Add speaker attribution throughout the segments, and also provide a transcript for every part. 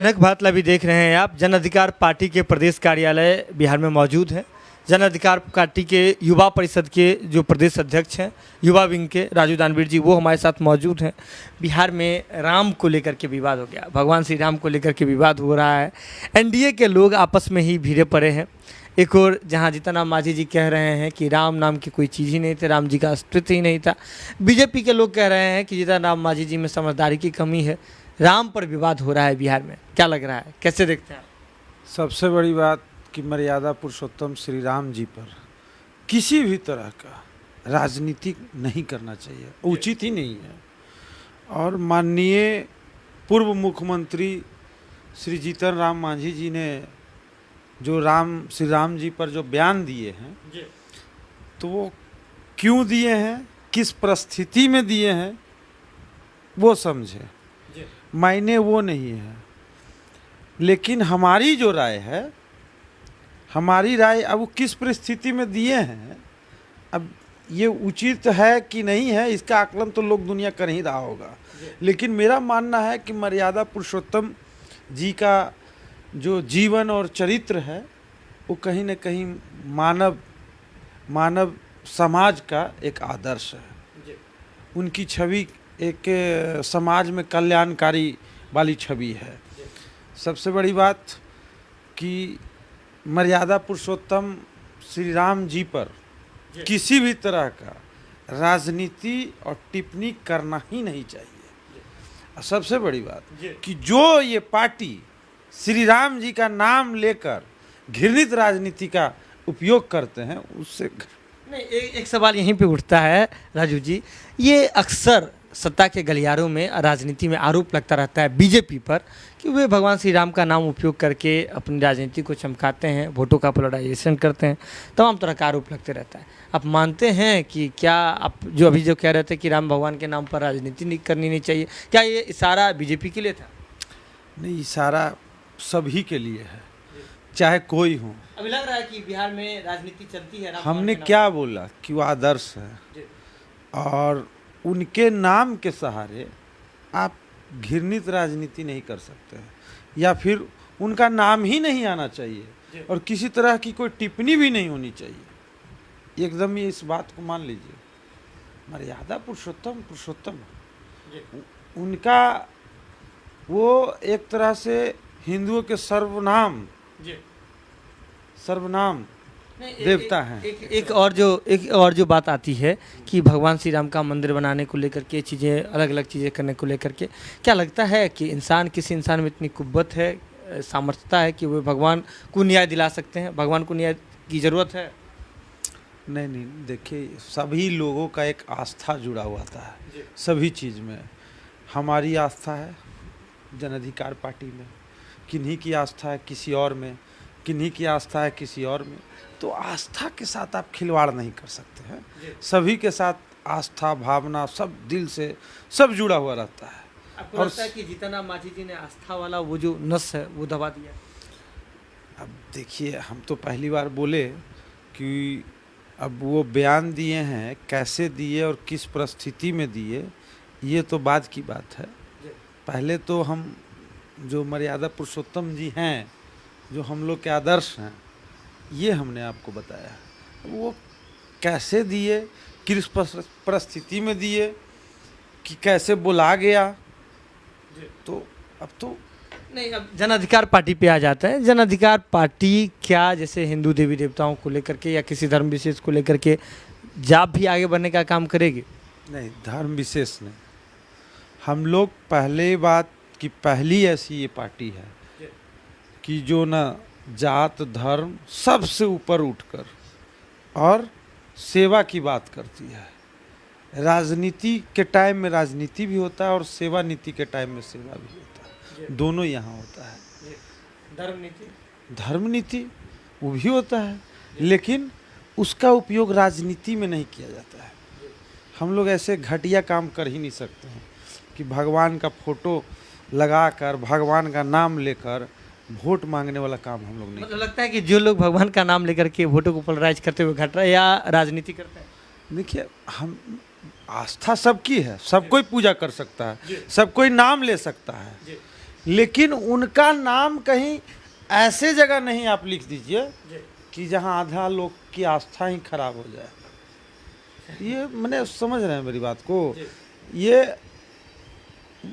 Speaker 1: जनक भातला भी देख रहे हैं आप। जन अधिकार पार्टी के प्रदेश कार्यालय बिहार में मौजूद है। जन अधिकार पार्टी के युवा परिषद के जो प्रदेश अध्यक्ष हैं, युवा विंग के राजू दानवीर जी, वो हमारे साथ मौजूद हैं। बिहार में राम को लेकर के विवाद हो गया, भगवान श्री राम को लेकर के विवाद हो रहा है। एनडीए के लोग आपस में ही भिड़े पड़े हैं। एक और जहां जीतन राम मांझी जी कह रहे हैं कि राम नाम की कोई चीज़ ही नहीं थी, राम जी का अस्तित्व ही नहीं था। बीजेपी के लोग कह रहे हैं कि जीतन राम मांझी जी में समझदारी की कमी है। राम पर विवाद हो रहा है बिहार में, क्या लग रहा है, कैसे देखते हैं आप?
Speaker 2: सबसे बड़ी बात कि मर्यादा पुरुषोत्तम श्री राम जी पर किसी भी तरह का राजनीति नहीं करना चाहिए, उचित ही नहीं है। और माननीय पूर्व मुख्यमंत्री श्री जीतन राम मांझी जी ने जो श्री राम जी पर जो बयान दिए हैं, तो वो क्यों दिए हैं, किस परिस्थिति में दिए हैं, वो समझे। मायने वो नहीं है, लेकिन हमारी जो राय है, हमारी राय अब वो किस परिस्थिति में दिए हैं, अब ये उचित है कि नहीं है, इसका आकलन तो लोग दुनिया कर ही रहा होगा। लेकिन मेरा मानना है कि मर्यादा पुरुषोत्तम जी का जो जीवन और चरित्र है, वो कहीं न कहीं मानव समाज का एक आदर्श है। उनकी छवि एक समाज में कल्याणकारी वाली छवि है। सबसे बड़ी बात कि मर्यादा पुरुषोत्तम श्री राम जी पर किसी भी तरह का राजनीति और टिप्पणी करना ही नहीं चाहिए। सबसे बड़ी बात कि जो ये पार्टी श्री राम जी का नाम लेकर घृणित राजनीति का उपयोग करते हैं, उससे
Speaker 1: नहीं, एक सवाल यहीं पे उठता है राजू जी, ये अक्सर सत्ता के गलियारों में राजनीति में आरोप लगता रहता है बीजेपी पर कि वे भगवान श्री राम का नाम उपयोग करके अपनी राजनीति को चमकाते हैं, वोटों का पोलराइजेशन करते हैं, तमाम तरह का आरोप लगते रहता है। आप मानते हैं कि क्या आप जो कह रहे थे कि राम भगवान के नाम पर राजनीति नहीं करनी नहीं चाहिए, क्या ये इशारा बीजेपी के लिए था?
Speaker 2: नहीं, इशारा सभी के लिए है, चाहे कोई हो।
Speaker 1: अभी लग रहा है कि बिहार में राजनीति चलती है।
Speaker 2: हमने क्या बोला कि वो आदर्श है, और उनके नाम के सहारे आप घृणित राजनीति नहीं कर सकते हैं, या फिर उनका नाम ही नहीं आना चाहिए, और किसी तरह की कोई टिप्पणी भी नहीं होनी चाहिए। एकदम ही इस बात को मान लीजिए, मर्यादा पुरुषोत्तम उनका वो एक तरह से हिंदुओं के सर्वनाम देवता हैं।
Speaker 1: एक और जो बात आती है कि भगवान श्री राम का मंदिर बनाने को लेकर के चीज़ें, अलग अलग चीज़ें करने को लेकर के, क्या लगता है कि किसी इंसान में इतनी कुव्वत है, सामर्थ्यता है कि वे भगवान को न्याय दिला सकते हैं? भगवान को न्याय की ज़रूरत है?
Speaker 2: नहीं, देखिए, सभी लोगों का एक आस्था जुड़ा हुआ था सभी चीज़ में। हमारी आस्था है जन अधिकार पार्टी में, किन्हीं की आस्था है किसी और में, किन्हीं की आस्था है किसी और में। तो आस्था के साथ आप खिलवाड़ नहीं कर सकते हैं। सभी के साथ आस्था भावना सब दिल से सब जुड़ा हुआ रहता है।
Speaker 1: आपको लगता है कि जीतन राम मांझी जी ने आस्था वाला वो जो नस है वो दबा दिया?
Speaker 2: अब देखिए, हम तो पहली बार बोले कि अब वो बयान दिए हैं, कैसे दिए और किस परिस्थिति में दिए, ये तो बाद की बात है। पहले तो हम जो मर्यादा पुरुषोत्तम जी हैं, जो हम लोग के आदर्श हैं, ये हमने आपको बताया। वो कैसे दिए, किस परिस्थिति में दिए, कि कैसे बुला गया, तो अब तो
Speaker 1: नहीं। अब जन अधिकार पार्टी पे आ जाता है। जन अधिकार पार्टी क्या जैसे हिंदू देवी देवताओं को लेकर के या किसी धर्म विशेष को लेकर के जाप भी आगे बढ़ने का काम करेगी?
Speaker 2: नहीं, धर्म विशेष नहीं। हम लोग पहली ऐसी ये पार्टी है कि जो ना जात धर्म सबसे ऊपर उठकर और सेवा की बात करती है। राजनीति के टाइम में राजनीति भी होता है और सेवा नीति के टाइम में सेवा भी होता है, दोनों यहाँ होता है। धर्म नीति वो भी होता है, लेकिन उसका उपयोग राजनीति में नहीं किया जाता है। हम लोग ऐसे घटिया काम कर ही नहीं सकते हैं कि भगवान का फोटो लगाकर, भगवान का नाम लेकर वोट मांगने वाला काम हम लोग नहीं।
Speaker 1: मतलब लगता है कि जो लोग भगवान का नाम लेकर के वोटों को पोलराइज करते हुए घट रहा है या राजनीति करते हैं?
Speaker 2: देखिए, हम आस्था सबकी है, सब कोई पूजा कर सकता है, सब कोई नाम ले सकता है, लेकिन उनका नाम कहीं ऐसे जगह नहीं आप लिख दीजिए कि जहां आधा लोग की आस्था ही खराब हो जाए। ये मैंने समझ रहे हैं मेरी बात को। ये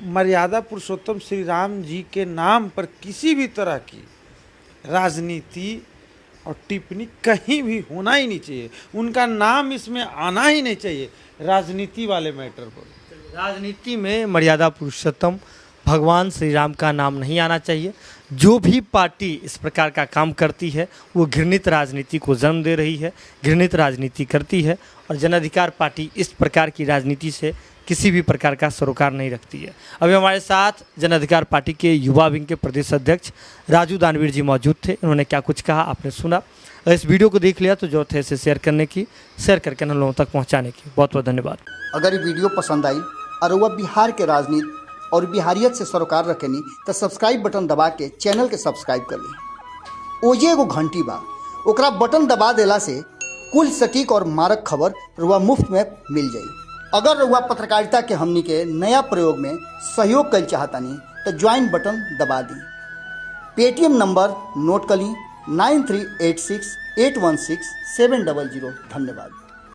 Speaker 2: मर्यादा पुरुषोत्तम श्री राम जी के नाम पर किसी भी तरह की राजनीति और टिप्पणी कहीं भी होना ही नहीं चाहिए। उनका नाम इसमें आना ही नहीं चाहिए राजनीति वाले मैटर पर।
Speaker 1: राजनीति में मर्यादा पुरुषोत्तम भगवान श्री राम का नाम नहीं आना चाहिए। जो भी पार्टी इस प्रकार का काम करती है वो घृणित राजनीति को जन्म दे रही है, घृणित राजनीति करती है और जन अधिकार पार्टी इस प्रकार की राजनीति से किसी भी प्रकार का सरोकार नहीं रखती है। अभी हमारे साथ जन अधिकार पार्टी के युवा विंग के प्रदेश अध्यक्ष राजू दानवीर जी मौजूद थे। इन्होंने क्या कुछ कहा आपने सुना। अगर इस वीडियो को देख लिया तो जरूरत है इसे शेयर करने की, शेयर करके हम लोगों तक पहुँचाने की। बहुत बहुत धन्यवाद।
Speaker 3: अगर ये वीडियो पसंद आई और वह बिहार के राजनीति और बिहारियत से सरोकार रखेनी तो सब्सक्राइब बटन दबा के चैनल के सब्सक्राइब कर ली। ओजे एगो घंटी बा, ओकरा बटन दबा देला से कुल सटीक और मारक खबर रुआ मुफ्त में मिल जाई। अगर रुआ पत्रकारिता के हमनी के नया प्रयोग में सहयोग कर चाहतानी तो ज्वाइन बटन दबा दी। पेटीएम नंबर नोट कर ली 9386816700। धन्यवाद।